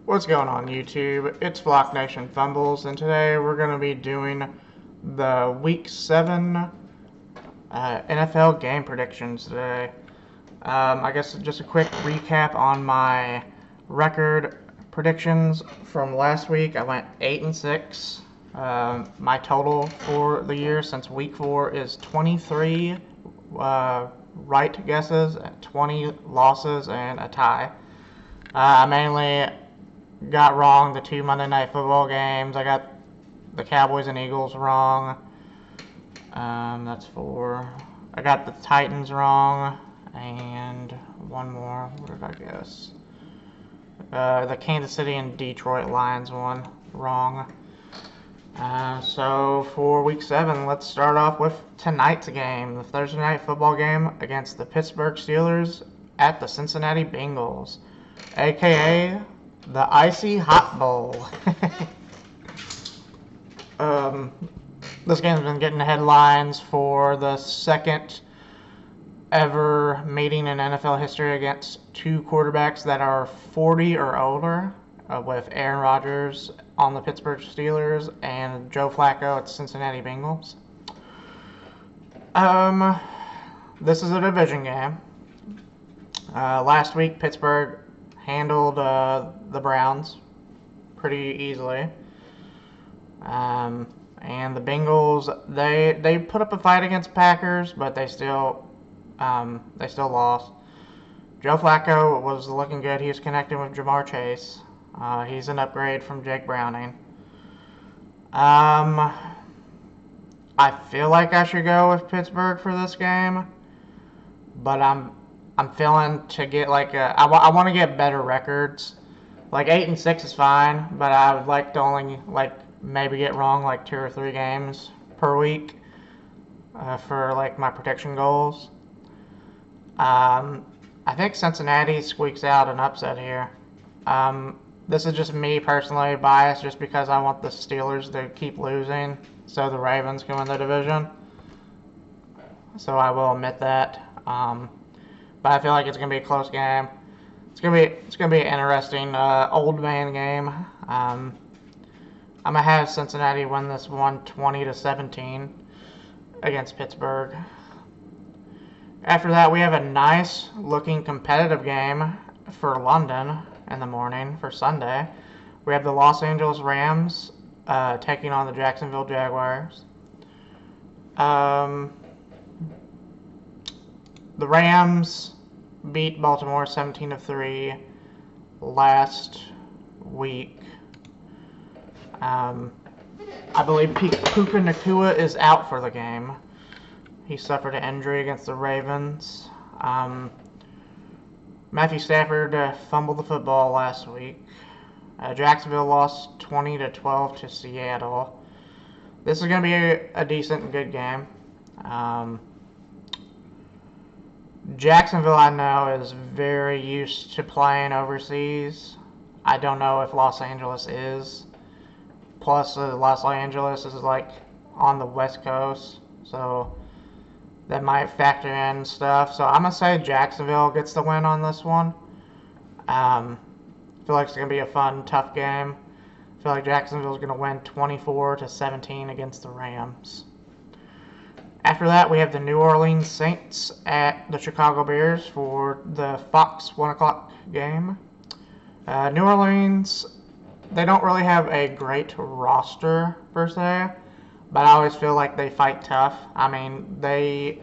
What's going on YouTube? It's Flock Nation Fumbles, and today we're going to be doing the Week 7 NFL game predictions today. I guess just a quick recap on my record predictions from last week. I went 8-6. My total for the year since Week 4 is 23 right guesses, 20 losses, and a tie. I mainly got wrong the 2 Monday Night Football games. I got the Cowboys and Eagles wrong. That's 4. I got the Titans wrong. And one more. What did I guess? The Kansas City and Detroit Lions one wrong. So for Week 7, let's start off with tonight's game. The Thursday Night Football game against the Pittsburgh Steelers at the Cincinnati Bengals. AKA the Icy Hot Bowl. This game's been getting headlines for the second ever meeting in NFL history against two quarterbacks that are 40 or older, with Aaron Rodgers on the Pittsburgh Steelers and Joe Flacco at the Cincinnati Bengals. This is a division game. Last week, Pittsburgh handled the Browns pretty easily. And the Bengals, they put up a fight against Packers, but they still lost. Joe Flacco was looking good. He was connecting with Jamar Chase. He's an upgrade from Jake Browning. I feel like I should go with Pittsburgh for this game, but I'm feeling to get I want to get better records. Like 8-6 is fine, but I would like to only maybe get wrong 2 or 3 games per week for my prediction goals. I think Cincinnati squeaks out an upset here. This is just me personally biased, just because I want the Steelers to keep losing, so the Ravens can win the division. So I will admit that. But I feel like it's gonna be a close game. It's gonna be an interesting old man game. I'm gonna have Cincinnati win this one 20-17 against Pittsburgh. After that, we have a nice looking competitive game for London in the morning for Sunday. We have the Los Angeles Rams taking on the Jacksonville Jaguars. The Rams beat Baltimore 17-3 last week. I believe Puka Nacua is out for the game. He suffered an injury against the Ravens. Matthew Stafford fumbled the football last week. Jacksonville lost 20-12 to Seattle. This is going to be a decent and good game. Jacksonville, I know, is very used to playing overseas. I don't know if Los Angeles is. Plus, Los Angeles is on the West Coast, so that might factor in stuff. So I'm going to say Jacksonville gets the win on this one. I feel like it's going to be a fun, tough game. I feel like Jacksonville's going to win 24-17 against the Rams. After that, we have the New Orleans Saints at the Chicago Bears for the Fox 1 o'clock game. New Orleans, they don't really have a great roster per se, but I always feel like they fight tough. I mean, they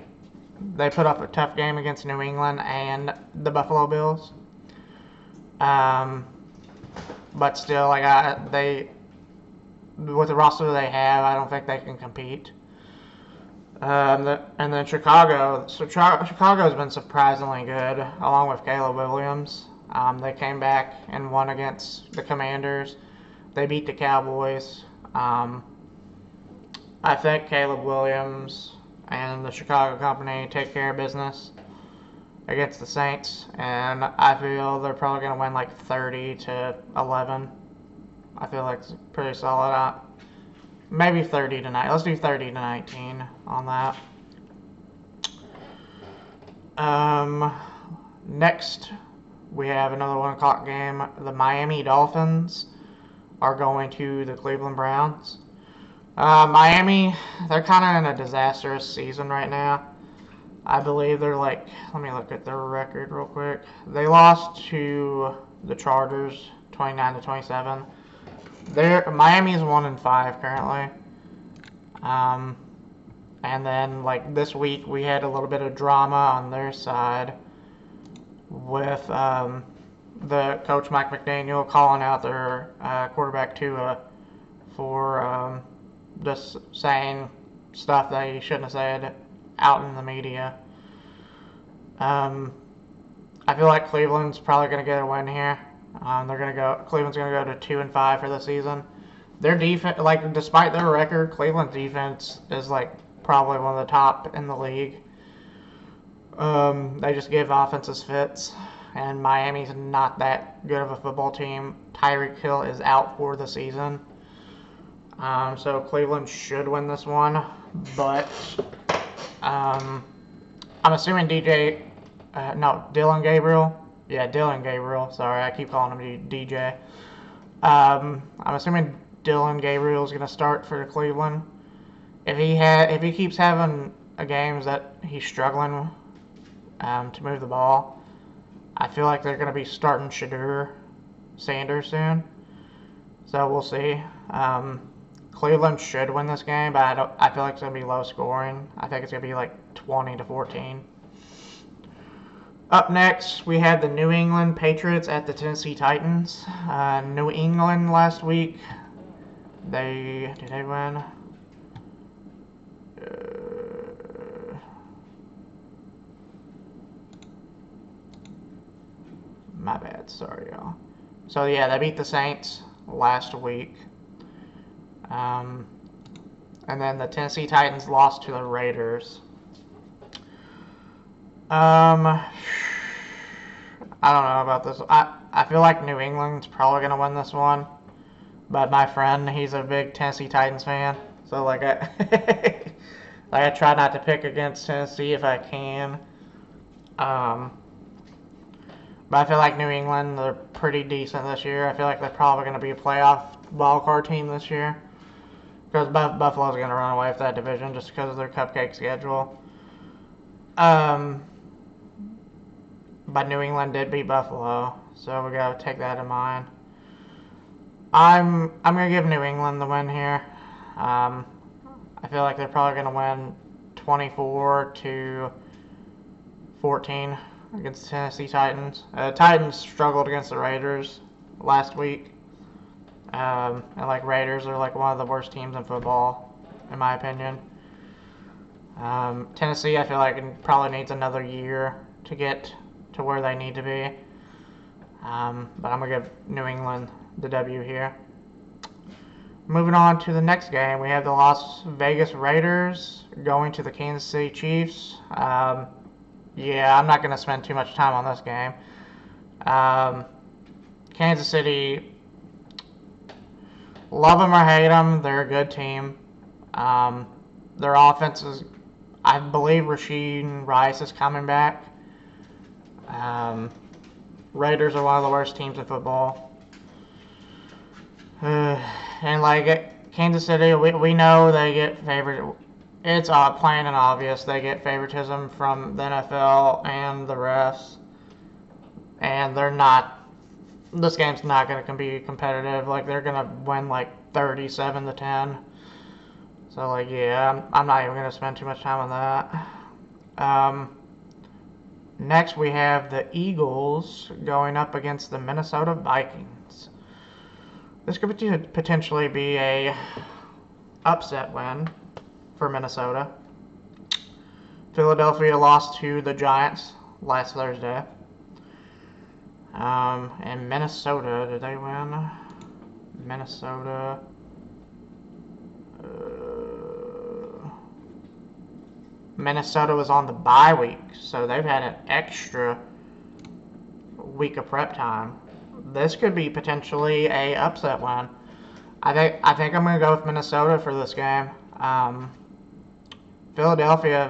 put up a tough game against New England and the Buffalo Bills. But still, with the roster they have, I don't think they can compete. And then Chicago. So Chicago's been surprisingly good, along with Caleb Williams. They came back and won against the Commanders. They beat the Cowboys. I think Caleb Williams and the Chicago company take care of business against the Saints, and I feel they're probably going to win 30-11. I feel like it's pretty solid. Maybe 30-9. Let's do 30-19 on that. Next we have another 1 o'clock game. The Miami Dolphins are going to the Cleveland Browns. Miami, they're kind of in a disastrous season right now. I believe they're like, let me look at their record real quick. They lost to the Chargers 29-27. Miami's 1-5 currently. And then like this week we had a little bit of drama on their side with the coach Mike McDaniel calling out their quarterback Tua for just saying stuff that he shouldn't have said out in the media. I feel like Cleveland's probably going to get a win here. Cleveland's going to go to 2-5 for the season. Their defense, like despite their record, Cleveland's defense is like probably one of the top in the league. They just give offenses fits, and Miami's not that good of a football team. Tyreek Hill is out for the season. So Cleveland should win this one, but I'm assuming Dillon Gabriel. Yeah, Dillon Gabriel. Sorry, I keep calling him DJ. I'm assuming Dillon Gabriel is going to start for Cleveland. If he keeps having games that he's struggling to move the ball, I feel like they're going to be starting Shedeur Sanders soon. So we'll see. Cleveland should win this game, but I feel like it's going to be low scoring. I think it's going to be like 20-14. Up next, we had the New England Patriots at the Tennessee Titans. New England last week, did they win? My bad, sorry y'all. So yeah, they beat the Saints last week. And then the Tennessee Titans lost to the Raiders. I don't know about this. I feel like New England's probably going to win this one. But my friend, he's a big Tennessee Titans fan. So like I try not to pick against Tennessee if I can. But I feel like New England, they're pretty decent this year. I feel like they're probably going to be a playoff wildcard team this year. Because Buffalo's going to run away with that division just because of their cupcake schedule. But New England did beat Buffalo, so we got to take that in mind. I'm going to give New England the win here. I feel like they're probably going to win 24-14 against the Tennessee Titans. Titans struggled against the Raiders last week. And like Raiders are like one of the worst teams in football, in my opinion. Tennessee, I feel like it probably needs another year to get to where they need to be. But I'm going to give New England the W here. Moving on to the next game, we have the Las Vegas Raiders going to the Kansas City Chiefs. Yeah, I'm not going to spend too much time on this game. Kansas City, love them or hate them, they're a good team. Their offense is, I believe Rasheed Rice is coming back. Raiders are one of the worst teams in football. And like Kansas City, we know they get favored. It's plain and obvious they get favoritism from the NFL and the refs. And they're not. This game's not going to be competitive. Like they're going to win like 37-10. So like yeah, I'm not even going to spend too much time on that. Next, we have the Eagles going up against the Minnesota Vikings. This could potentially be a upset win for Minnesota. Philadelphia lost to the Giants last Thursday. And Minnesota, did they win? Minnesota. Minnesota was on the bye week, so they've had an extra week of prep time. This could be potentially a upset win. I think I'm going to go with Minnesota for this game. Philadelphia,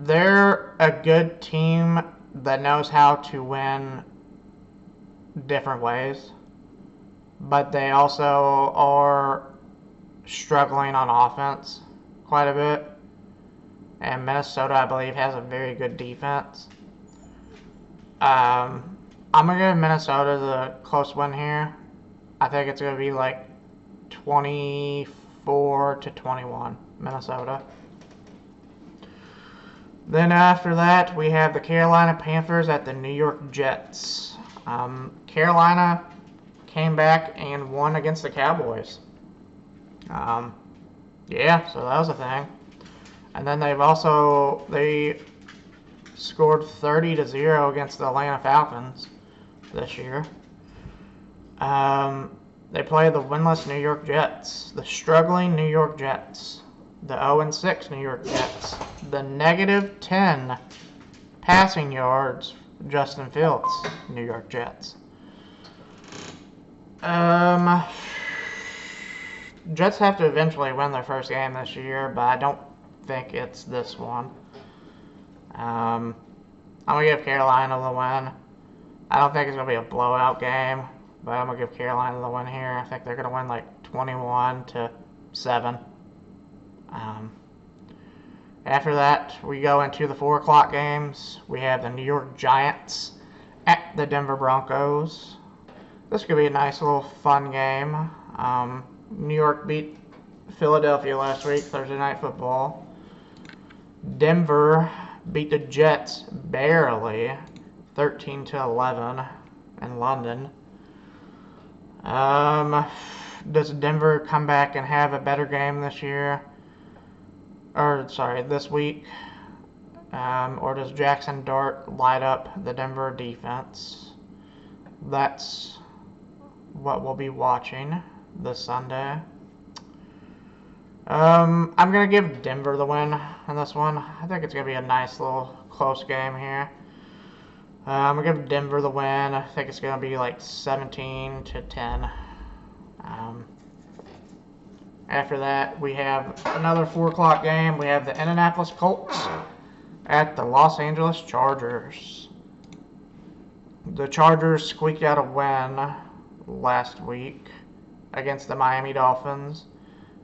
they're a good team that knows how to win different ways, but they also are struggling on offense quite a bit. And Minnesota, I believe, has a very good defense. I'm going to give Minnesota the close win here. I think it's going to be like 24-21, Minnesota. Then after that, we have the Carolina Panthers at the New York Jets. Carolina came back and won against the Cowboys. Yeah, so that was a thing. And then they scored 30-0 against the Atlanta Falcons this year. They play the winless New York Jets, the struggling New York Jets, the 0-6 New York Jets, the -10 passing yards Justin Fields New York Jets. Jets have to eventually win their first game this year, but I don't think it's this one. I'm going to give Carolina the win. I don't think it's going to be a blowout game, but I'm going to give Carolina the win here. I think they're going to win like 21-7. After that, we go into the 4 o'clock games. We have the New York Giants at the Denver Broncos. This could be a nice little fun game. New York beat Philadelphia last week, Thursday Night Football. Denver beat the Jets barely, 13-11 in London. Does Denver come back and have a better game this year? This week? Or does Jackson Dart light up the Denver defense? That's what we'll be watching this Sunday. I'm going to give Denver the win in this one. I think it's going to be a nice little close game here. I'm going to give Denver the win. I think it's going to be like 17-10. After that, we have another 4 o'clock game. We have the Indianapolis Colts at the Los Angeles Chargers. The Chargers squeaked out a win last week against the Miami Dolphins,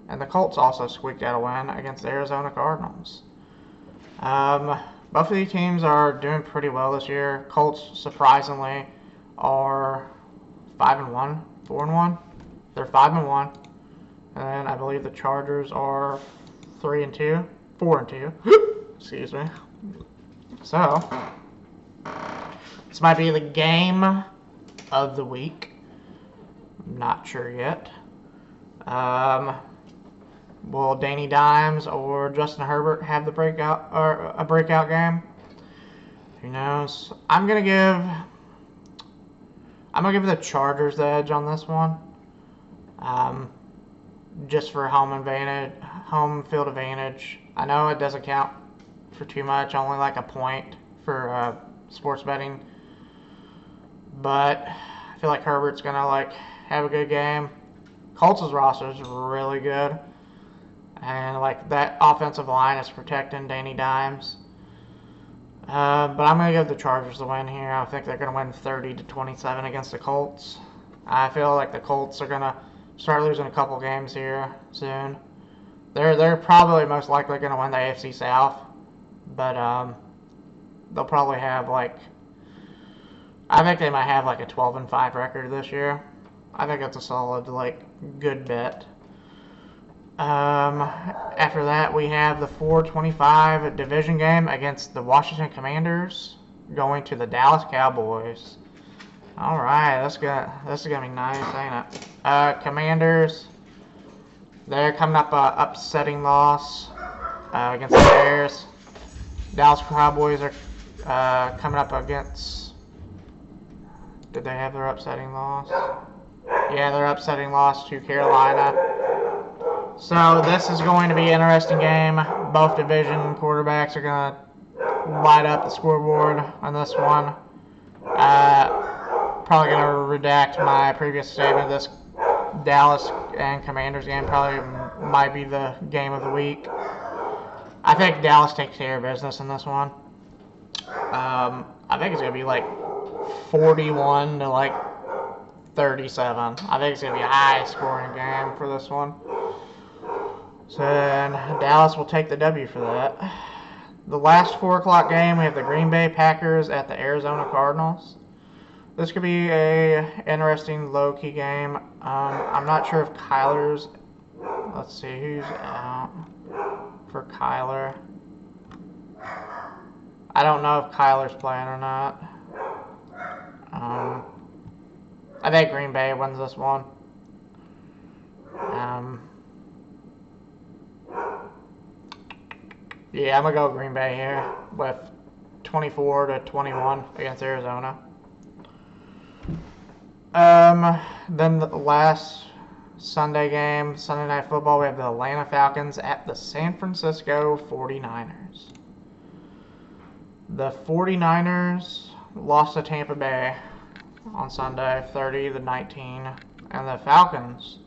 and the Colts also squeaked out a win against the Arizona Cardinals. Both of these teams are doing pretty well this year. Colts, surprisingly, are 5-1, 4-1. They're 5-1, and I believe the Chargers are 3-2, 4-2. Excuse me. So this might be the game of the week. Not sure yet. Will Danny Dimes or Justin Herbert have a breakout game? Who knows? I'm gonna give the Chargers the edge on this one. Just for home field advantage. I know it doesn't count for too much, only like a point for sports betting. But I feel like Herbert's gonna have a good game. Colts' roster is really good, and that offensive line is protecting Danny Dimes. But I'm gonna give the Chargers the win here. I think they're gonna win 30-27 against the Colts. I feel like the Colts are gonna start losing a couple games here soon. They're probably most likely gonna win the AFC South, but they'll probably have I think they might have a 12-5 record this year. I think that's a solid good bet. After that, we have the 4:25 division game against the Washington Commanders going to the Dallas Cowboys. All right, this is gonna be nice, ain't it? Commanders, they're coming up upsetting loss against the Bears. Dallas Cowboys are coming up against. Did they have their upsetting loss? Yeah, their upsetting loss to Carolina. So this is going to be an interesting game. Both division quarterbacks are going to light up the scoreboard on this one. Probably going to redact my previous statement. This Dallas and Commanders game probably might be the game of the week. I think Dallas takes care of business in this one. I think it's going to be like 41 to like 37. I think it's going to be a high scoring game for this one. So then Dallas will take the W for that. The last 4 o'clock game, we have the Green Bay Packers at the Arizona Cardinals. This could be a interesting low-key game. I'm not sure if Kyler's... Let's see, who's out for Kyler. I don't know if Kyler's playing or not. I think Green Bay wins this one. Yeah, I'm going to go Green Bay here with 24-21 against Arizona. Then the last Sunday game, Sunday Night Football, we have the Atlanta Falcons at the San Francisco 49ers. The 49ers lost to Tampa Bay on Sunday, 30-19, and the Falcons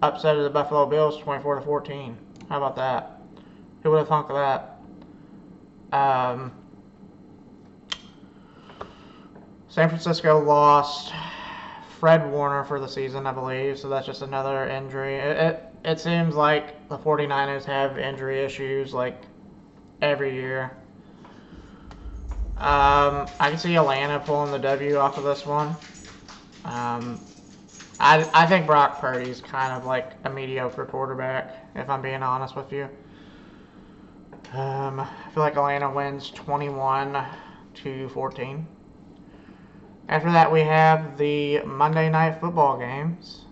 upsetted the Buffalo Bills 24-14. How about that? Who would have thunk of that? San Francisco lost Fred Warner for the season, I believe, so that's just another injury. It seems like the 49ers have injury issues like every year. I can see Atlanta pulling the W off of this one. I think Brock Purdy's kind of like a mediocre quarterback, if I'm being honest with you. I feel like Atlanta wins 21-14. After that, we have the Monday Night Football games.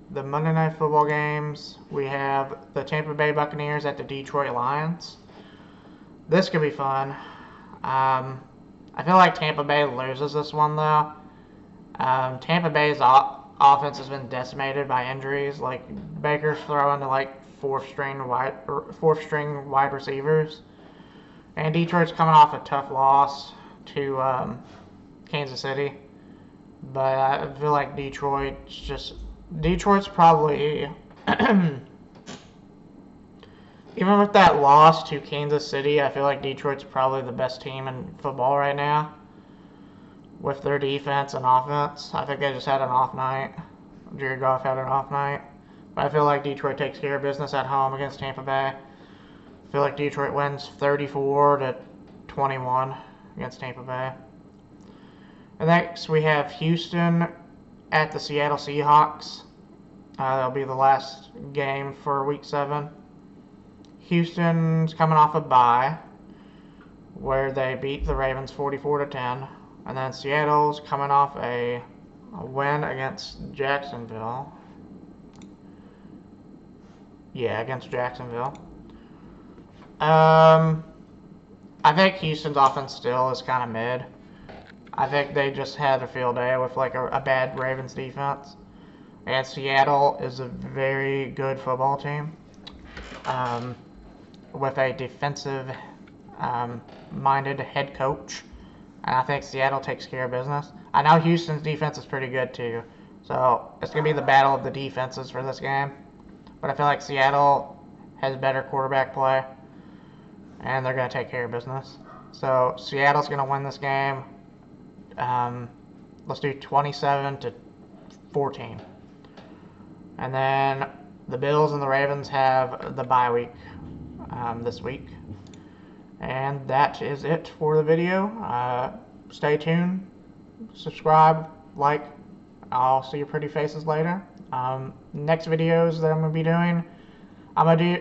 The Monday Night Football games, we have the Tampa Bay Buccaneers at the Detroit Lions. This could be fun. I feel like Tampa Bay loses this one, though. Tampa Bay's offense has been decimated by injuries. Like, Baker's throwing to, like, fourth string wide receivers. And Detroit's coming off a tough loss to Kansas City. But I feel like Detroit's probably even with that loss to Kansas City, I feel like Detroit's probably the best team in football right now with their defense and offense. I think they just had an off night. Jared Goff had an off night. But I feel like Detroit takes care of business at home against Tampa Bay. I feel like Detroit wins 34-21 against Tampa Bay. And next we have Houston at the Seattle Seahawks. That'll be the last game for Week 7. Houston's coming off a bye where they beat the Ravens 44-10. And then Seattle's coming off a win against Jacksonville. Yeah, against Jacksonville. I think Houston's offense still is kind of mid. I think they just had a field day with like a bad Ravens defense. And Seattle is a very good football team with a defensive-minded head coach. And I think Seattle takes care of business. I know Houston's defense is pretty good too. So it's going to be the battle of the defenses for this game. But I feel like Seattle has better quarterback play. And they're going to take care of business. So Seattle's going to win this game. Let's do 27-14. And then the Bills and the Ravens have the bye week this week. And that is it for the video. Stay tuned, subscribe, like. I'll see your pretty faces later. Next videos that I'm going to be doing,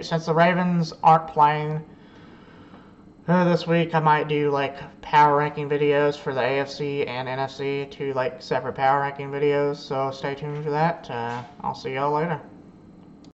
since the Ravens aren't playing this week, I might do like power ranking videos for the AFC and NFC, two like separate power ranking videos. So stay tuned for that. I'll see y'all later.